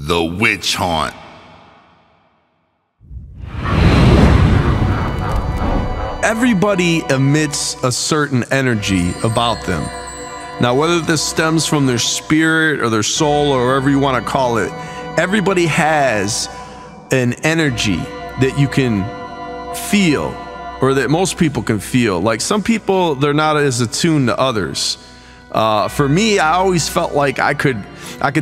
The Witch Haunt. Everybody emits a certain energy about them. Now, whether this stems from their spirit or their soul or whatever you want to call it, everybody has an energy that you can feel, or that most people can feel. Like some people, they're not as attuned to others. For me, I always felt like I could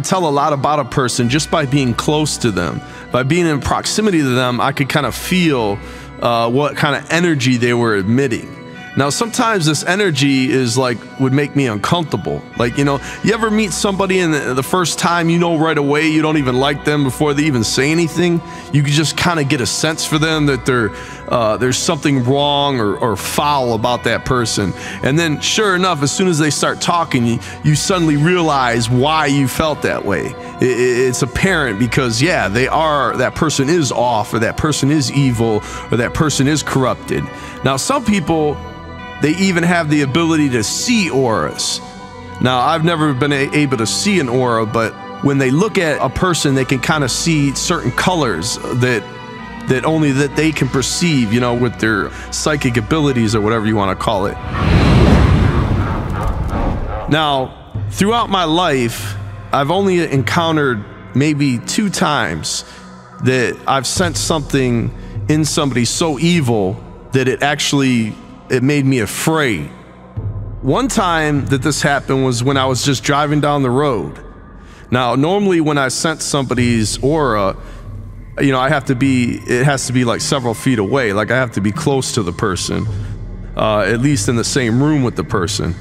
tell a lot about a person just by being close to them. By being in proximity to them, I could kind of feel what kind of energy they were emitting. Now, sometimes this energy would make me uncomfortable. Like, you ever meet somebody and the first time, right away you don't even like them before they even say anything? You can just kind of get a sense for them that there's something wrong or foul about that person. And then sure enough, as soon as they start talking, you suddenly realize why you felt that way. It's apparent because, yeah, that person is off, or that person is evil, or that person is corrupted. Now, some people, they even have the ability to see auras. Now, I've never been able to see an aura, but when they look at a person, they can kind of see certain colors that only they can perceive, with their psychic abilities or whatever you want to call it. Now, throughout my life, I've only encountered maybe 2 times that I've sensed something in somebody so evil that it made me afraid. One time that this happened was when I was just driving down the road. Now, normally when I sense somebody's aura, it has to be like several feet away. Like I have to be close to the person, at least in the same room with the person.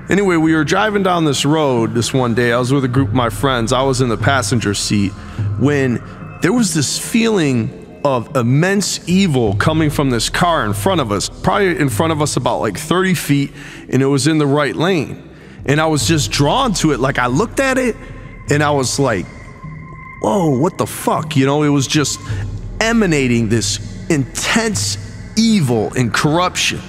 Anyway, we were driving down this road this one day. I was with a group of my friends. I was in the passenger seat when there was this feeling of immense evil coming from this car in front of us, probably in front of us about like 30 feet, and it was in the right lane. And I was just drawn to it. Like I looked at it and I was like, whoa, what the fuck? It was just emanating this intense evil and corruption.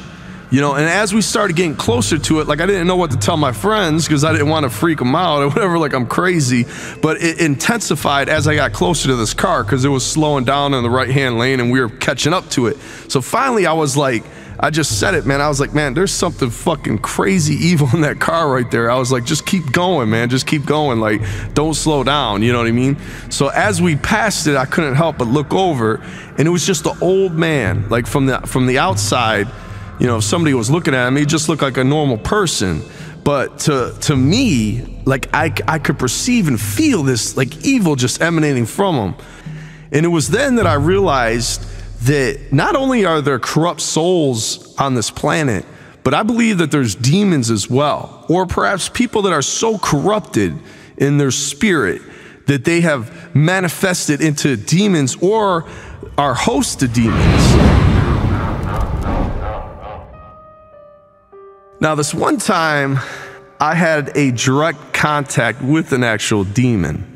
And as we started getting closer to it, like I didn't know what to tell my friends because I didn't want to freak them out or whatever, like I'm crazy. But it intensified as I got closer to this car because it was slowing down in the right-hand lane and we were catching up to it. So finally I just said it, man. I was like, man, there's something fucking crazy evil in that car right there. I was like, just keep going, man. Just keep going. Like, don't slow down. You know what I mean? So as we passed it, I couldn't help but look over, and it was just an old man. Like from the outside, if somebody was looking at him, he just looked like a normal person. But to me, like I could perceive and feel this like evil just emanating from him. And it was then that I realized that not only are there corrupt souls on this planet, but I believe that there's demons as well, or perhaps people that are so corrupted in their spirit that they have manifested into demons or are host to demons. Now, this one time I had a direct contact with an actual demon,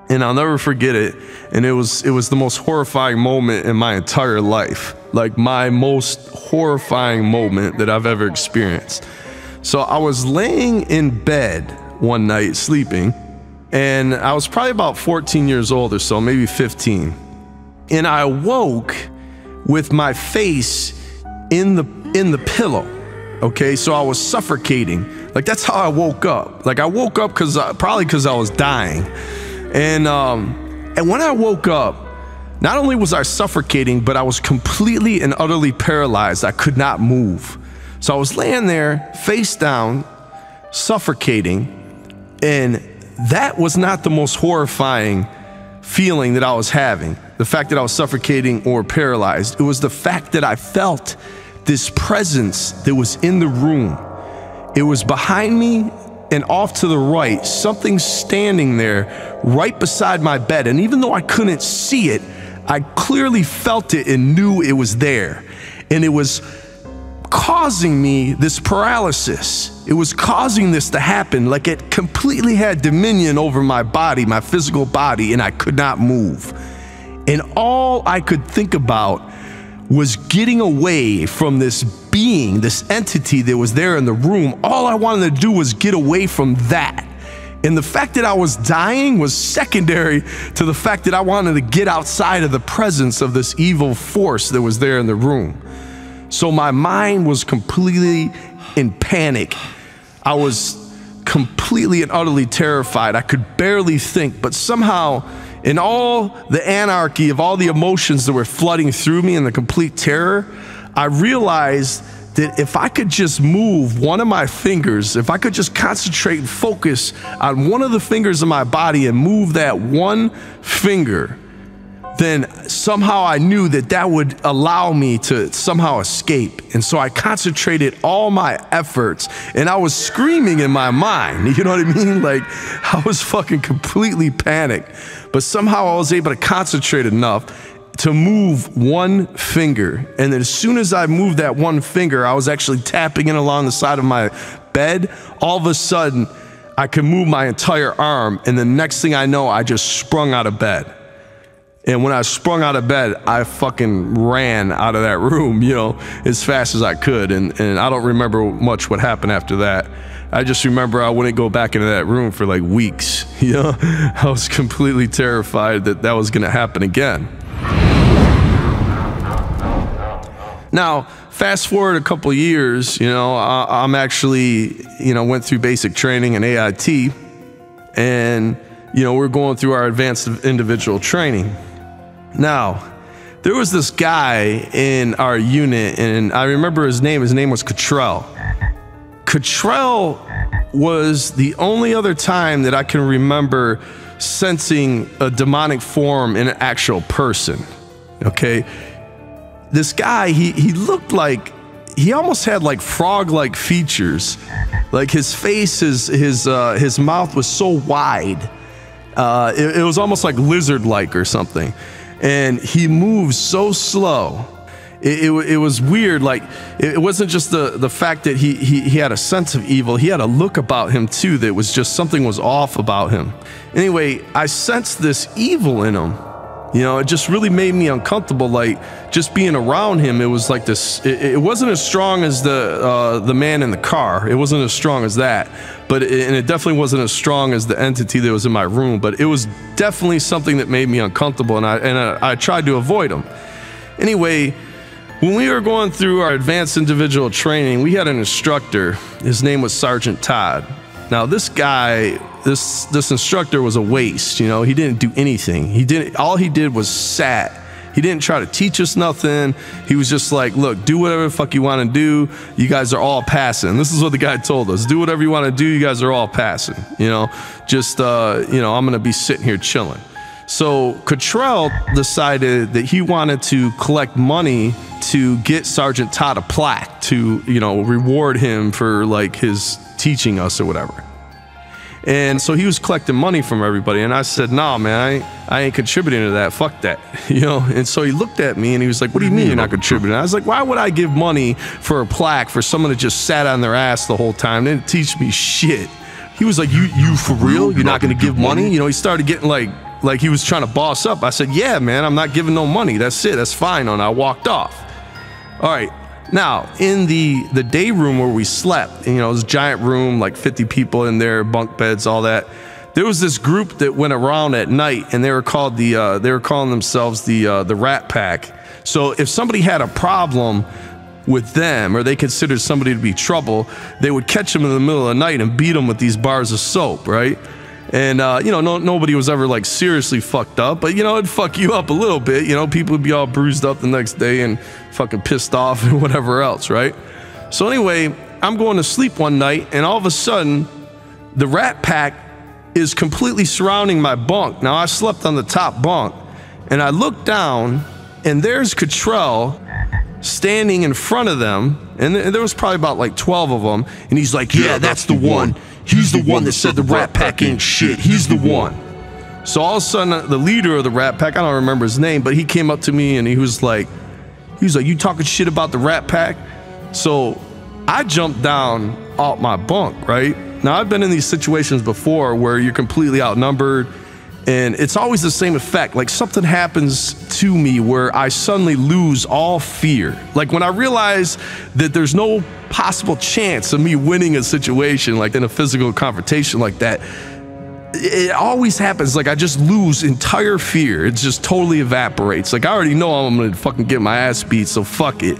and I'll never forget it. And it was the most horrifying moment in my entire life, like my most horrifying moment that I've ever experienced. So I was laying in bed one night sleeping, and I was probably about 14 years old or so, maybe 15. And I woke with my face in the pillow. Okay, so I was suffocating. Like that's how I woke up. Like I woke up probably because I was dying. And when I woke up, not only was I suffocating, but I was completely and utterly paralyzed. I could not move. So I was laying there face down, suffocating, and that was not the most horrifying feeling that I was having. The fact that I was suffocating or paralyzed. It was the fact that I felt this presence that was in the room. It was behind me and off to the right, something standing there right beside my bed. And even though I couldn't see it, I clearly felt it and knew it was there. And it was causing me this paralysis. It was causing this to happen. Like it completely had dominion over my body, my physical body, and I could not move. And all I could think about was getting away from this being, this entity that was there in the room. All I wanted to do was get away from that And the fact that I was dying was secondary to the fact that I wanted to get outside of the presence of this evil force that was there in the room. So my mind was completely in panic. I was completely and utterly terrified. I could barely think, but somehow in all the anarchy of all the emotions that were flooding through me and the complete terror, I realized that if I could just move one of my fingers, if I could just concentrate and focus on one of the fingers of my body and move that one finger, then somehow I knew that that would allow me to somehow escape. And so I concentrated all my efforts, and I was screaming in my mind, you know what I mean? Like, I was fucking completely panicked, but somehow I was able to concentrate enough to move one finger. And then as soon as I moved that one finger, I was actually tapping it along the side of my bed. All of a sudden, I could move my entire arm, and the next thing I know, I just sprung out of bed. And when I sprung out of bed, I fucking ran out of that room, you know, as fast as I could. And I don't remember much what happened after that. I just remember I wouldn't go back into that room for like weeks, you know. I was completely terrified that that was gonna happen again. Now, fast forward a couple years, you know, I'm actually, you know, went through basic training in AIT, and, you know, we're going through our advanced individual training. Now, there was this guy in our unit, and I remember his name was Cottrell. Cottrell was the only other time that I can remember sensing a demonic form in an actual person, okay? This guy, he looked like, he almost had like frog-like features. Like his face, his mouth was so wide. It was almost like lizard-like or something. And he moved so slow. It was weird. Like, it wasn't just the fact that he had a sense of evil. He had a look about him too that was just, something was off about him. Anyway, I sensed this evil in him. You know, it just really made me uncomfortable. Like, just being around him, it was like this. It wasn't as strong as the man in the car. It wasn't as strong as that. But it definitely wasn't as strong as the entity that was in my room. But it was definitely something that made me uncomfortable, and I tried to avoid him. Anyway, when we were going through our advanced individual training, we had an instructor. His name was Sergeant Todd. Now, this guy, this instructor was a waste. You know, he didn't do anything. All he did was sat. He didn't try to teach us nothing. He was just like, look, do whatever the fuck you want to do. You guys are all passing. This is what the guy told us. Do whatever you want to do. You guys are all passing. You know, just, you know, I'm going to be sitting here chilling. So Cottrell decided that he wanted to collect money to get Sergeant Todd a plaque to, you know, reward him for like his teaching us or whatever. And so he was collecting money from everybody, and I said, nah, man, I ain't contributing to that. Fuck that, you know? And so he looked at me and he was like, what do you mean you're not contributing? I was like, why would I give money for a plaque for someone that just sat on their ass the whole time, didn't teach me shit? He was like, you for real? You're not gonna give money? You know, he started getting like he was trying to boss up. I said, yeah, man, I'm not giving no money. That's it, that's fine. And I walked off. All right. Now, in the day room where we slept, you know, it was a giant room, like 50 people in there, bunk beds, all that. There was this group that went around at night, and they were calling themselves the Rat Pack. So if somebody had a problem with them, or they considered somebody to be trouble, they would catch them in the middle of the night and beat them with these bars of soap, right? And, you know, nobody was ever like seriously fucked up, but, you know, it'd fuck you up a little bit. You know, people would be all bruised up the next day and fucking pissed off and whatever else, right? So anyway, I'm going to sleep one night, and all of a sudden, the Rat Pack is completely surrounding my bunk. Now, I slept on the top bunk, and I look down, and there's Cottrell standing in front of them, and there was probably about like 12 of them, and he's like, yeah, that's the one. He's the one that said the Rat Pack ain't shit. He's the one. So all of a sudden, the leader of the Rat Pack, I don't remember his name, but he came up to me and he was like, you talking shit about the Rat Pack? So I jumped down off my bunk, right? Now, I've been in these situations before where you're completely outnumbered, and it's always the same effect. Like, something happens to me where I suddenly lose all fear. Like, when I realize that there's no possible chance of me winning a situation, like in a physical confrontation like that, it always happens. Like I just lose entire fear. It just totally evaporates. Like I already know I'm gonna fucking get my ass beat, so fuck it.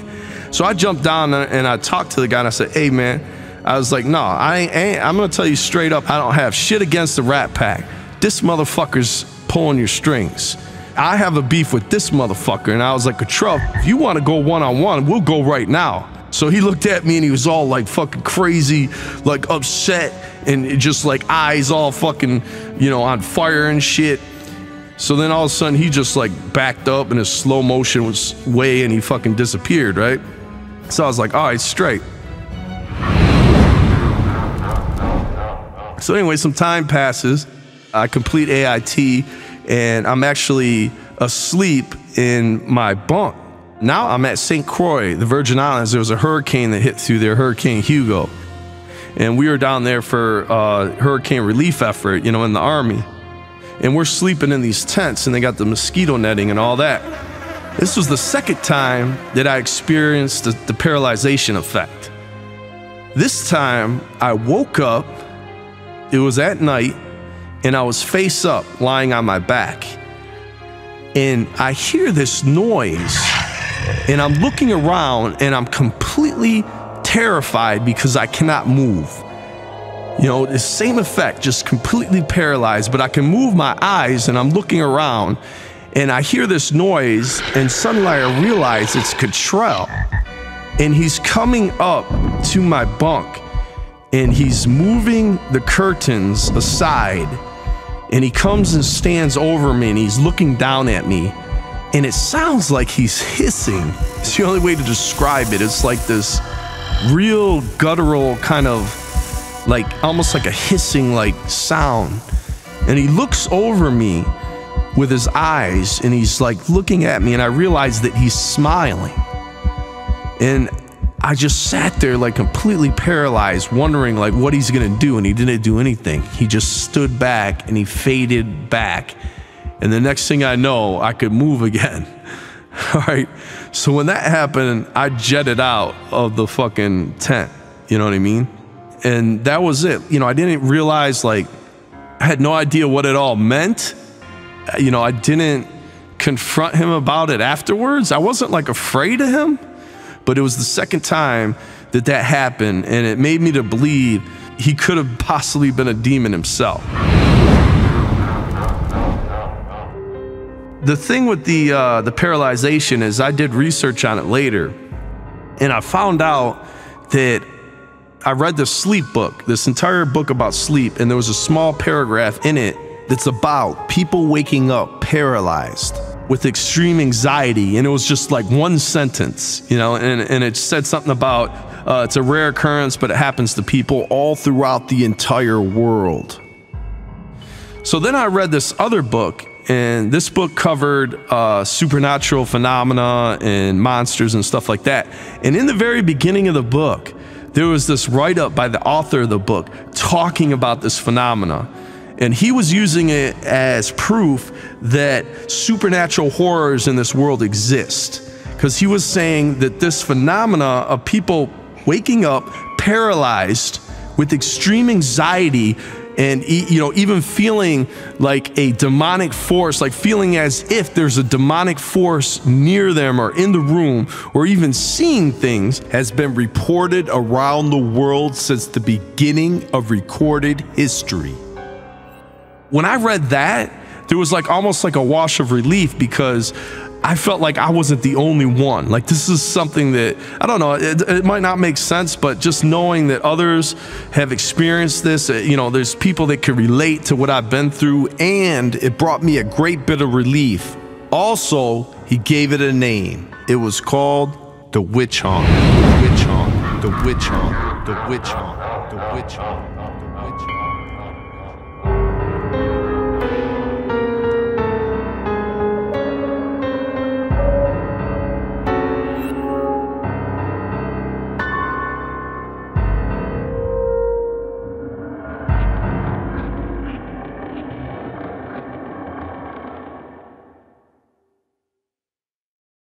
So I jumped down and I talked to the guy and I said, hey man, I was like, no, I'm gonna tell you straight up, I don't have shit against the Rat Pack. This motherfucker's pulling your strings. I have a beef with this motherfucker. And I was like, Cottrell, if you wanna go one-on-one, we'll go right now. So he looked at me and he was all like fucking crazy, like upset, and just like eyes all fucking, you know, on fire and shit. So then all of a sudden he just like backed up in his slow motion way and he fucking disappeared, right? So I was like, all right, straight. So anyway, some time passes. I complete AIT and I'm actually asleep in my bunk. Now I'm at St. Croix, the Virgin Islands. There was a hurricane that hit through there, Hurricane Hugo. And we were down there for a hurricane relief effort, you know, in the Army. And we're sleeping in these tents and they got the mosquito netting and all that. This was the second time that I experienced the paralyzation effect. This time I woke up, it was at night, and I was face up, lying on my back. And I hear this noise. And I'm looking around and I'm completely terrified because I cannot move. You know, the same effect, just completely paralyzed, but I can move my eyes and I'm looking around and I hear this noise and suddenly I realize it's Cottrell. And he's coming up to my bunk and he's moving the curtains aside and he comes and stands over me and he's looking down at me. And it sounds like he's hissing. It's the only way to describe it. It's like this real guttural kind of like, almost like a hissing like sound. And he looks over me with his eyes and he's like looking at me and I realize that he's smiling. And I just sat there like completely paralyzed, wondering like what he's gonna do, and he didn't do anything. He just stood back and he faded back. And the next thing I know, I could move again. All right. So when that happened, I jetted out of the fucking tent. You know what I mean? And that was it. You know, I didn't realize, like, I had no idea what it all meant. You know, I didn't confront him about it afterwards. I wasn't like afraid of him, but it was the second time that that happened. And it made me to believe he could have possibly been a demon himself. The thing with the paralyzation is I did research on it later, and I found out that I read the sleep book, this entire book about sleep, and there was a small paragraph in it that's about people waking up paralyzed with extreme anxiety, and it was just like one sentence, you know, and it said something about it's a rare occurrence, but it happens to people all throughout the entire world. So then I read this other book, and this book covered supernatural phenomena and monsters and stuff like that. And in the very beginning of the book, there was this write-up by the author of the book talking about this phenomena. And he was using it as proof that supernatural horrors in this world exist. Because he was saying that this phenomena of people waking up paralyzed with extreme anxiety and, you know, even feeling like a demonic force, like feeling as if there's a demonic force near them or in the room, or even seeing things, has been reported around the world since the beginning of recorded history. When I read that, there was like almost like a wash of relief, because I felt like I wasn't the only one. Like, this is something that, I don't know, it might not make sense, but just knowing that others have experienced this, you know, there's people that can relate to what I've been through, and it brought me a great bit of relief. Also, he gave it a name. It was called the Witch Hunt. The Witch Hunt. The Witch Hunt. The Witch Hunt. The Witch Hunt. The Witch Hunt.